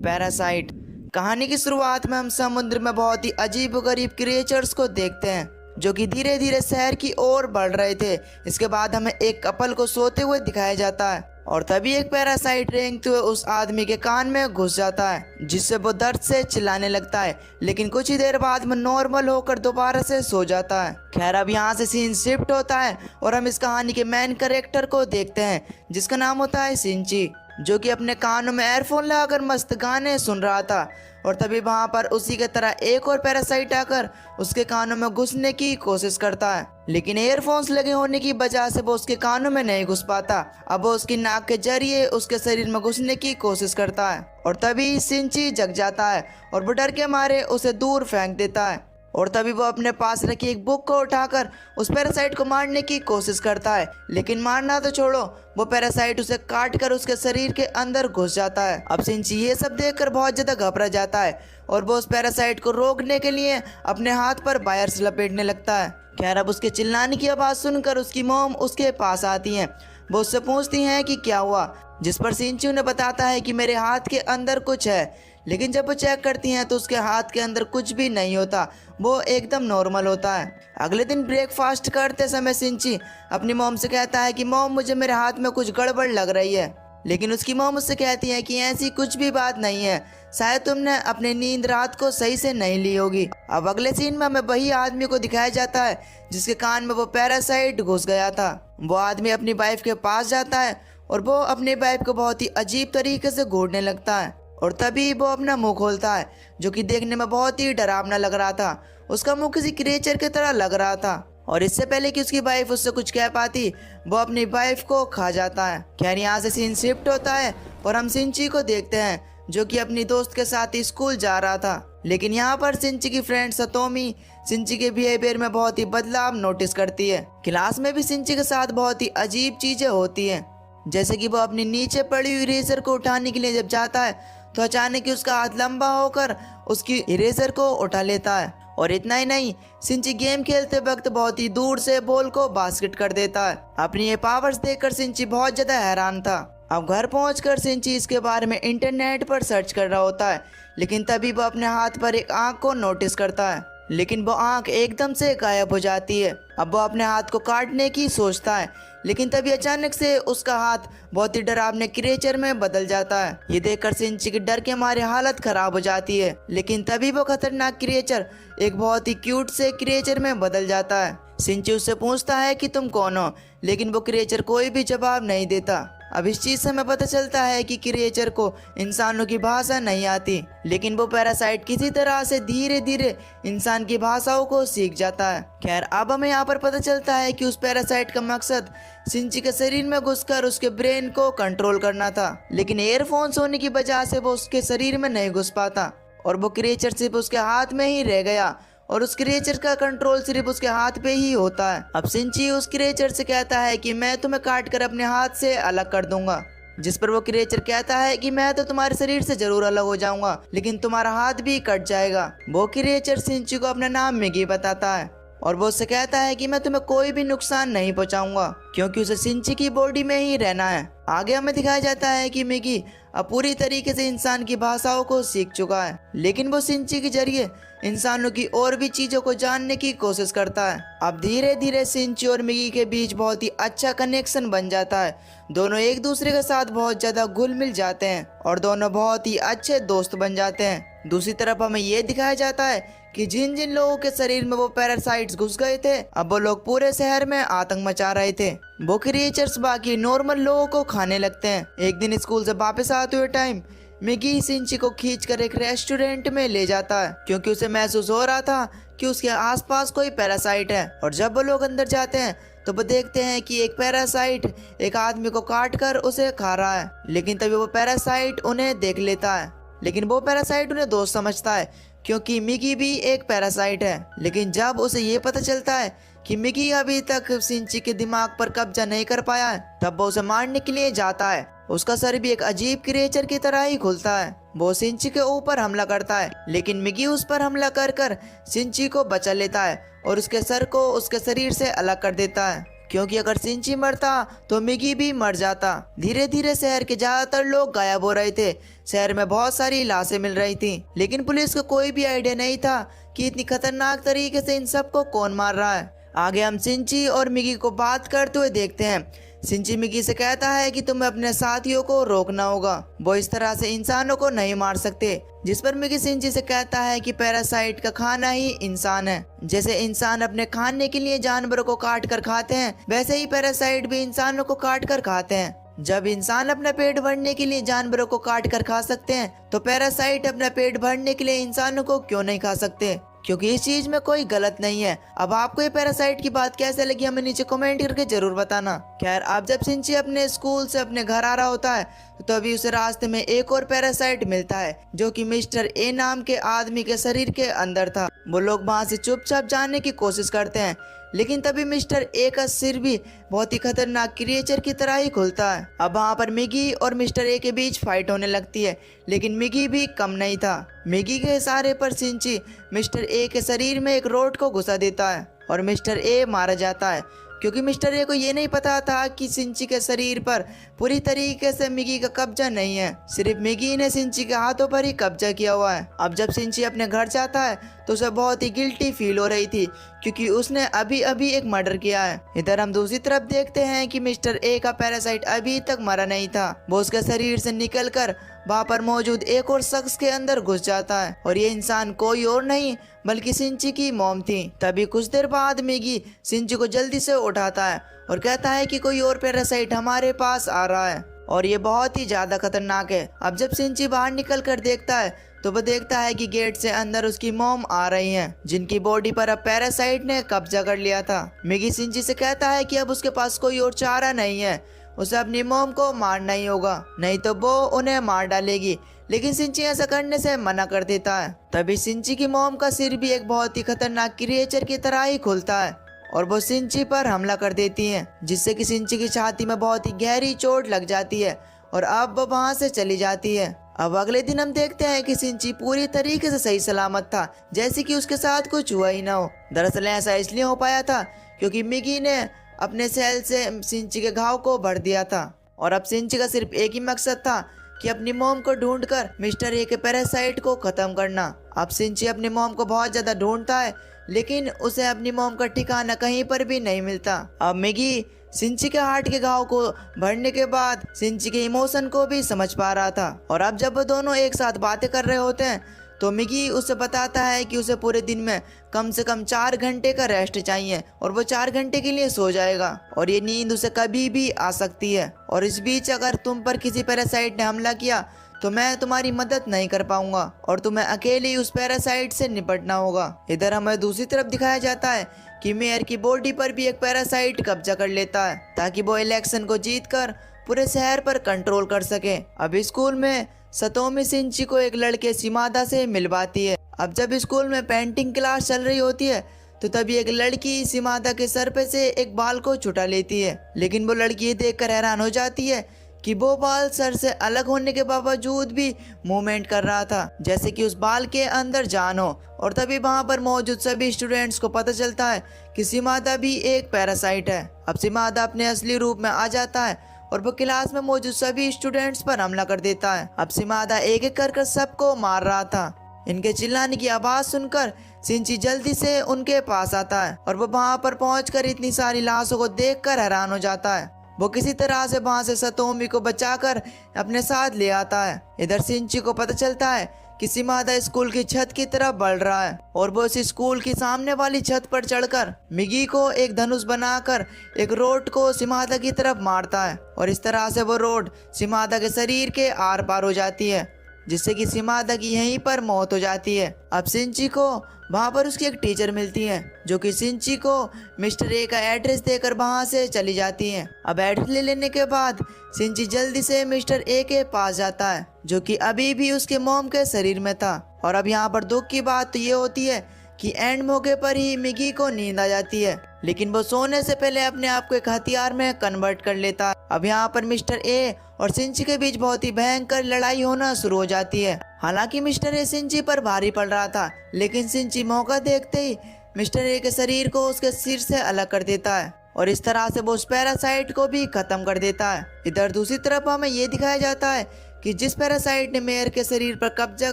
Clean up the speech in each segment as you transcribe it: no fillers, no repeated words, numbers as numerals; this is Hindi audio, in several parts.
पैरासाइट। कहानी की शुरुआत में हम समुद्र में बहुत ही अजीबोगरीब क्रिएचर्स को देखते हैं जो कि धीरे धीरे शहर की ओर बढ़ रहे थे। इसके बाद हमें एक कपल को सोते हुए दिखाया जाता है और तभी एक पैरासाइट रेंगते हुए उस आदमी के कान में घुस जाता है, जिससे वो दर्द से चिल्लाने लगता है। लेकिन कुछ ही देर बाद में नॉर्मल होकर दोबारा से सो जाता है। खैर, अब यहाँ से सीन शिफ्ट होता है और हम इस कहानी के मेन कैरेक्टर को देखते हैं जिसका नाम होता है सिंची, जो कि अपने कानों में एयरफोन लगाकर मस्त गाने सुन रहा था। और तभी वहां पर उसी के तरह एक और पैरासाइट आकर उसके कानों में घुसने की कोशिश करता है, लेकिन एयरफोन्स लगे होने की वजह से वो उसके कानों में नहीं घुस पाता। अब वो उसकी नाक के जरिए उसके शरीर में घुसने की कोशिश करता है और तभी सिंची जग जाता है और वो डर के मारे उसे दूर फेंक देता है। और तभी वो अपने पास रखी एक बुक को उठाकर उस पैरासाइट को मारने की कोशिश करता है, लेकिन मारना तो छोड़ो, वो पैरासाइट उसे काट कर उसके शरीर के अंदर घुस जाता है। अब सिंची ये सब देखकर बहुत ज्यादा घबरा जाता है और वो उस पैरासाइट को रोकने के लिए अपने हाथ पर वायर्स लपेटने लगता है। खैर, अब उसके चिल्लाने की आवाज सुनकर उसकी मॉम उसके पास आती है। वो उससे पूछती हैं कि क्या हुआ, जिस पर सिंची उन्हें बताता है कि मेरे हाथ के अंदर कुछ है। लेकिन जब वो चेक करती हैं तो उसके हाथ के अंदर कुछ भी नहीं होता, वो एकदम नॉर्मल होता है। अगले दिन ब्रेकफास्ट करते समय सिंची अपनी मॉम से कहता है कि मॉम, मुझे मेरे हाथ में कुछ गड़बड़ लग रही है। लेकिन उसकी मॉम उससे कहती है कि ऐसी कुछ भी बात नहीं है, शायद तुमने अपनी नींद रात को सही से नहीं ली होगी। अब अगले सीन में हमें वही आदमी को दिखाया जाता है जिसके कान में वो पैरासाइट घुस गया था। वो आदमी अपनी वाइफ के पास जाता है और वो अपनी वाइफ को बहुत ही अजीब तरीके से घूरने लगता है और तभी वो अपना मुंह खोलता है, जो कि देखने में बहुत ही डरावना लग रहा था। उसका मुंह किसी क्रिएचर की तरह लग रहा था और इससे पहले कि उसकी वाइफ उससे कुछ कह पाती, वो अपनी वाइफ को खा जाता है। खैर, यहाँ से सीन शिफ्ट होता है और हम सिंची को देखते हैं जो कि अपनी दोस्त के साथ स्कूल जा रहा था। लेकिन यहाँ पर सिंची की फ्रेंड सतोमी सिंची के बिहेवियर में बहुत ही बदलाव नोटिस करती है। क्लास में भी सिंची के साथ बहुत ही अजीब चीजें होती हैं, जैसे कि वो अपनी नीचे पड़ी हुई इरेजर को उठाने के लिए जब जाता है तो अचानक ही उसका हाथ लंबा होकर उसकी इरेजर को उठा लेता है। और इतना ही नहीं, सिंची गेम खेलते वक्त बहुत ही दूर से बॉल को बास्केट कर देता है। अपनी ये पावर्स देखकर सिंची बहुत ज्यादा हैरान था। अब घर पहुंचकर सिंची इसके बारे में इंटरनेट पर सर्च कर रहा होता है, लेकिन तभी वो अपने हाथ पर एक आंख को नोटिस करता है, लेकिन वो आंख एकदम से गायब हो जाती है। अब वो अपने हाथ को काटने की सोचता है, लेकिन तभी अचानक से उसका हाथ बहुत ही डरावने क्रिएचर में बदल जाता है। ये देखकर सिंची के डर के मारे हालत खराब हो जाती है, लेकिन तभी वो खतरनाक क्रिएचर एक बहुत ही क्यूट से क्रिएचर में बदल जाता है। सिंची उससे पूछता है कि तुम कौन हो, लेकिन वो क्रिएचर कोई भी जवाब नहीं देता। अब इस चीज से हमें पता चलता है कि क्रिएचर को इंसानों की भाषा नहीं आती, लेकिन वो पैरासाइट किसी तरह से धीरे धीरे इंसान की भाषाओं को सीख जाता है। खैर, अब हमें यहाँ पर पता चलता है कि उस पैरासाइट का मकसद सिंची के शरीर में घुसकर उसके ब्रेन को कंट्रोल करना था, लेकिन एयरफोन्स होने की वजह से वो उसके शरीर में नहीं घुस पाता और वो क्रिएचर सिर्फ उसके हाथ में ही रह गया और उस क्रिएचर का कंट्रोल सिर्फ उसके हाथ पे ही होता है। अब सिंची उस क्रिएचर से कहता है कि मैं तुम्हें काट कर अपने हाथ से अलग कर दूंगा, जिस पर वो क्रिएचर कहता है कि मैं तो तुम्हारे शरीर से जरूर अलग हो जाऊंगा, लेकिन तुम्हारा हाथ भी कट जाएगा। वो क्रिएचर सिंची को अपना नाम मिगी बताता है और वो उससे कहता है कि मैं तुम्हें कोई भी नुकसान नहीं पहुंचाऊंगा, क्योंकि उसे सिंची की बॉडी में ही रहना है। आगे हमें दिखाया जाता है कि मिगी अब पूरी तरीके से इंसान की भाषाओं को सीख चुका है, लेकिन वो सिंची के जरिए इंसानों की और भी चीजों को जानने की कोशिश करता है। अब धीरे धीरे सिंची और मिगी के बीच बहुत ही अच्छा कनेक्शन बन जाता है। दोनों एक दूसरे के साथ बहुत ज्यादा घुल मिल जाते हैं और दोनों बहुत ही अच्छे दोस्त बन जाते हैं। दूसरी तरफ हमें ये दिखाया जाता है कि जिन जिन लोगों के शरीर में वो पैरासाइट्स घुस गए थे, अब वो लोग पूरे शहर में आतंक मचा रहे थे। वो क्रिएचर्स बाकी नॉर्मल लोगों को खाने लगते हैं। एक दिन स्कूल से वापस आते हुए टाइम मिगी सिंची को खींचकर एक रेस्टोरेंट में ले जाता है, क्योंकि उसे महसूस हो रहा था कि उसके आसपास कोई पैरासाइट है। और जब वो लोग अंदर जाते हैं तो वो देखते हैं कि एक पैरासाइट एक आदमी को काट कर उसे खा रहा है, लेकिन तभी वो पैरासाइट उन्हें देख लेता है। लेकिन वो पैरासाइट उन्हें दोस्त समझता है, क्योंकि मिगी भी एक पैरासाइट है। लेकिन जब उसे ये पता चलता है कि मिगी अभी तक सिंची के दिमाग पर कब्जा नहीं कर पाया है, तब वो उसे मारने के लिए जाता है। उसका सर भी एक अजीब क्रिएचर की तरह ही खुलता है। वो सिंची के ऊपर हमला करता है, लेकिन मिगी उस पर हमला कर सिंची को बचा लेता है और उसके सर को उसके शरीर से अलग कर देता है। क्योंकि अगर सिंची मरता तो मिगी भी मर जाता। धीरे धीरे शहर के ज्यादातर लोग गायब हो रहे थे। शहर में बहुत सारी लाशें मिल रही थी, लेकिन पुलिस को कोई भी आइडिया नहीं था कि इतनी खतरनाक तरीके से इन सबको कौन मार रहा है। आगे हम सिंची और मिगी को बात करते हुए देखते हैं। सिंची मिगी से कहता है कि तुम्हें अपने साथियों को रोकना होगा, वो इस तरह से इंसानों को नहीं मार सकते। जिस पर मिगी सिंची से कहता है कि पैरासाइट का खाना ही इंसान है। जैसे इंसान अपने खाने के लिए जानवरों को काट कर खाते हैं, वैसे ही पैरासाइट भी इंसानों को काट कर खाते हैं। जब इंसान अपना पेट भरने के लिए जानवरों को काट कर खा सकते हैं, तो पैरासाइट अपना पेट भरने के लिए इंसानों को क्यों नहीं खा सकते? क्योंकि इस चीज में कोई गलत नहीं है। अब आपको ये पैरासाइट की बात कैसे लगी हमें नीचे कमेंट करके जरूर बताना। खैर, अब जब सिंची अपने स्कूल से अपने घर आ रहा होता है तो अभी उसे रास्ते में एक और पैरासाइट मिलता है, जो कि मिस्टर ए नाम के आदमी के शरीर के अंदर था। वो लोग वहाँ से चुपचाप जाने की कोशिश करते हैं, लेकिन तभी मिस्टर ए का सिर भी बहुत ही खतरनाक क्रिएचर की तरह ही खुलता है। अब वहाँ पर मिगी और मिस्टर ए के बीच फाइट होने लगती है, लेकिन मिगी भी कम नहीं था। मिगी के इशारे पर सिंची मिस्टर ए के शरीर में एक रॉड को घुसा देता है और मिस्टर ए मारा जाता है, क्योंकि मिस्टर ए को ये नहीं पता था कि सिंची के शरीर पर पूरी तरीके से मिगी का कब्जा नहीं है, सिर्फ मिगी ने सिंची के हाथों पर ही कब्जा किया हुआ है। अब जब सिंची अपने घर जाता है तो उसे बहुत ही गिल्टी फील हो रही थी, क्योंकि उसने अभी अभी एक मर्डर किया है। इधर हम दूसरी तरफ देखते हैं कि मिस्टर ए का पैरासाइट अभी तक मरा नहीं था। वो उसके शरीर से निकलकर वहाँ पर मौजूद एक और शख्स के अंदर घुस जाता है, और ये इंसान कोई और नहीं बल्कि सिंची की मॉम थी। तभी कुछ देर बाद मिगी सिंची को जल्दी से उठाता है और कहता है कि कोई और पैरासाइट हमारे पास आ रहा है और ये बहुत ही ज्यादा खतरनाक है। अब जब सिंची बाहर निकल कर देखता है तो वो देखता है कि गेट से अंदर उसकी मॉम आ रही हैं, जिनकी बॉडी पर अब पैरासाइट ने कब्जा कर लिया था। मिगी सिंची से कहता है कि अब उसके पास कोई और चारा नहीं है, उसे अपनी मॉम को मारना ही होगा, नहीं तो वो उन्हें मार डालेगी। लेकिन सिंची ऐसा करने से मना कर देता है। तभी सिंची की मॉम का सिर भी एक बहुत ही खतरनाक क्रिएचर की तरह ही खुलता है और वो सिंची पर हमला कर देती है, जिससे कि सिंची की छाती में बहुत ही गहरी चोट लग जाती है और अब वो वहाँ से चली जाती है। अब अगले दिन हम देखते हैं कि सिंची पूरी तरीके से सही सलामत था, जैसे कि उसके साथ कुछ हुआ ही ना हो। दरअसल ऐसा इसलिए हो पाया था क्योंकि मिगी ने अपने सेल से सिंची के घाव को भर दिया था, और अब सिंची का सिर्फ एक ही मकसद था कि अपनी मॉम को ढूंढकर मिस्टर ए के पैरासाइट को खत्म करना। अब सिंची अपनी मॉम को बहुत ज्यादा ढूंढता है, लेकिन उसे अपनी मॉम का ठिकाना कहीं पर भी नहीं मिलता। अब मिगी सिंची के हार्ट के घाव को भरने के बाद सिंची के इमोशन को भी समझ पा रहा था, और अब जब वो दोनों एक साथ बातें कर रहे होते हैं तो मिगी उसे बताता है कि उसे पूरे दिन में कम से कम 4 घंटे का रेस्ट चाहिए और वो 4 घंटे के लिए सो जाएगा, और ये नींद उसे कभी भी आ सकती है। और इस बीच अगर तुम पर किसी पैरासाइट ने हमला किया तो मैं तुम्हारी मदद नहीं कर पाऊंगा और तुम्हें अकेले ही उस पैरासाइट से निपटना होगा। इधर हमें दूसरी तरफ दिखाया जाता है कि मेयर की बॉडी पर भी एक पैरासाइट कब्जा कर लेता है, ताकि वो इलेक्शन को जीतकर पूरे शहर पर कंट्रोल कर सके। अब स्कूल में सतोमी सिंची को एक लड़के शिमादा से मिलवाती है। अब जब स्कूल में पेंटिंग क्लास चल रही होती है तो तभी एक लड़की शिमादा के सर पे से एक बाल को छुटा लेती है, लेकिन वो लड़की ये देखकर हैरान हो जाती है कि वो बाल सर से अलग होने के बावजूद भी मूवमेंट कर रहा था, जैसे कि उस बाल के अंदर जान हो। और तभी वहाँ पर मौजूद सभी स्टूडेंट्स को पता चलता है कि शिमादा भी एक पैरासाइट है। अब शिमादा अपने असली रूप में आ जाता है और वो क्लास में मौजूद सभी स्टूडेंट्स पर हमला कर देता है। अब शिमादा एक एक कर सबको मार रहा था। इनके चिल्लाने की आवाज सुनकर सिंची जल्दी से उनके पास आता है और वो वहाँ पर पहुंचकर इतनी सारी लाशों को देखकर हैरान हो जाता है। वो किसी तरह से वहाँ से सतोमी को बचाकर अपने साथ ले आता है। इधर सिंची को पता चलता है कि शिमादा स्कूल की छत की तरफ बढ़ रहा है और वो इस स्कूल की सामने वाली छत पर चढ़कर मिगी को एक धनुष बनाकर एक रोड को शिमादा की तरफ मारता है, और इस तरह से वो रोड शिमादा के शरीर के आर पार हो जाती है, जिससे कि शिमादा की यहीं पर मौत हो जाती है। अब सिंची को वहाँ पर उसकी एक टीचर मिलती है, जो कि सिंची को मिस्टर ए का एड्रेस देकर वहाँ से चली जाती है। अब एड्रेस ले लेने के बाद सिंची जल्दी से मिस्टर ए के पास जाता है, जो कि अभी भी उसके मॉम के शरीर में था। और अब यहाँ पर दुख की बात तो ये होती है कि एंड मौके पर ही मिगी को नींद आ जाती है, लेकिन वो सोने से पहले अपने आप को एक हथियार में कन्वर्ट कर लेता है। अब यहाँ पर मिस्टर ए और सिंची के बीच बहुत ही भयंकर लड़ाई होना शुरू हो जाती है। हालांकि मिस्टर ए सिंची पर भारी पड़ रहा था, लेकिन सिंची मौका देखते ही मिस्टर ए के शरीर को उसके सिर से अलग कर देता है और इस तरह से वो उस पैरासाइट को भी खत्म कर देता है। इधर दूसरी तरफ हमें ये दिखाया जाता है कि जिस पैरासाइट ने मेयर के शरीर पर कब्जा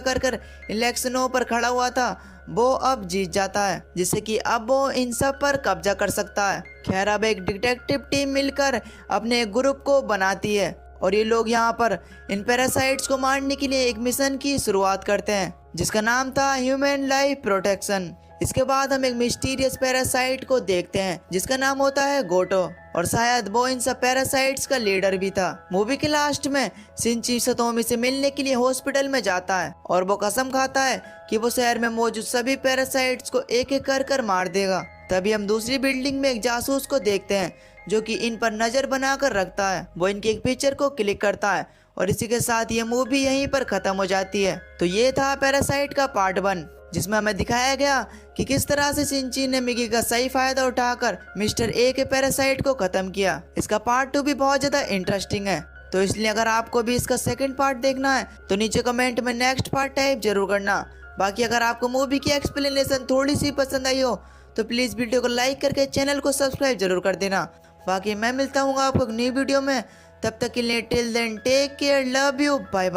कर इलेक्शनों पर खड़ा हुआ था वो अब जीत जाता है, जिससे कि अब वो इन सब पर कब्जा कर सकता है। खैर अब एक डिटेक्टिव टीम मिलकर अपने ग्रुप को बनाती है और ये लोग यहाँ पर इन पैरासाइट्स को मारने के लिए एक मिशन की शुरुआत करते हैं जिसका नाम था ह्यूमन लाइफ प्रोटेक्शन। इसके बाद हम एक मिस्टीरियस पैरासाइट को देखते हैं जिसका नाम होता है गोटो और शायद वो इन सब पैरासाइट्स का लीडर भी था। मूवी के लास्ट में शिनची सतोमी से मिलने के लिए हॉस्पिटल में जाता है और वो कसम खाता है कि वो शहर में मौजूद सभी पैरासाइट्स को एक एक कर मार देगा। तभी हम दूसरी बिल्डिंग में एक जासूस को देखते हैं जो कि इन पर नजर बनाकर रखता है। वो इनकी एक पिक्चर को क्लिक करता है और इसी के साथ ये मूवी यहीं पर खत्म हो जाती है। तो ये था पैरासाइट का पार्ट 1 जिसमें हमें दिखाया गया कि किस तरह से शिनची ने मिगी का सही फायदा उठाकर मिस्टर ए के पैरासाइट को खत्म किया। इसका पार्ट 2 भी बहुत ज्यादा इंटरेस्टिंग है, तो इसलिए अगर आपको भी इसका सेकंड पार्ट देखना है तो नीचे कमेंट में नेक्स्ट पार्ट टाइप जरूर करना। बाकी अगर आपको मूवी की एक्सप्लेनेशन थोड़ी सी पसंद आई हो तो प्लीज वीडियो को लाइक करके चैनल को सब्सक्राइब जरूर कर देना। बाकी मैं मिलता हूँ आपको एक न्यू वीडियो में, तब तक के लिए till then take care, love you, bye bye.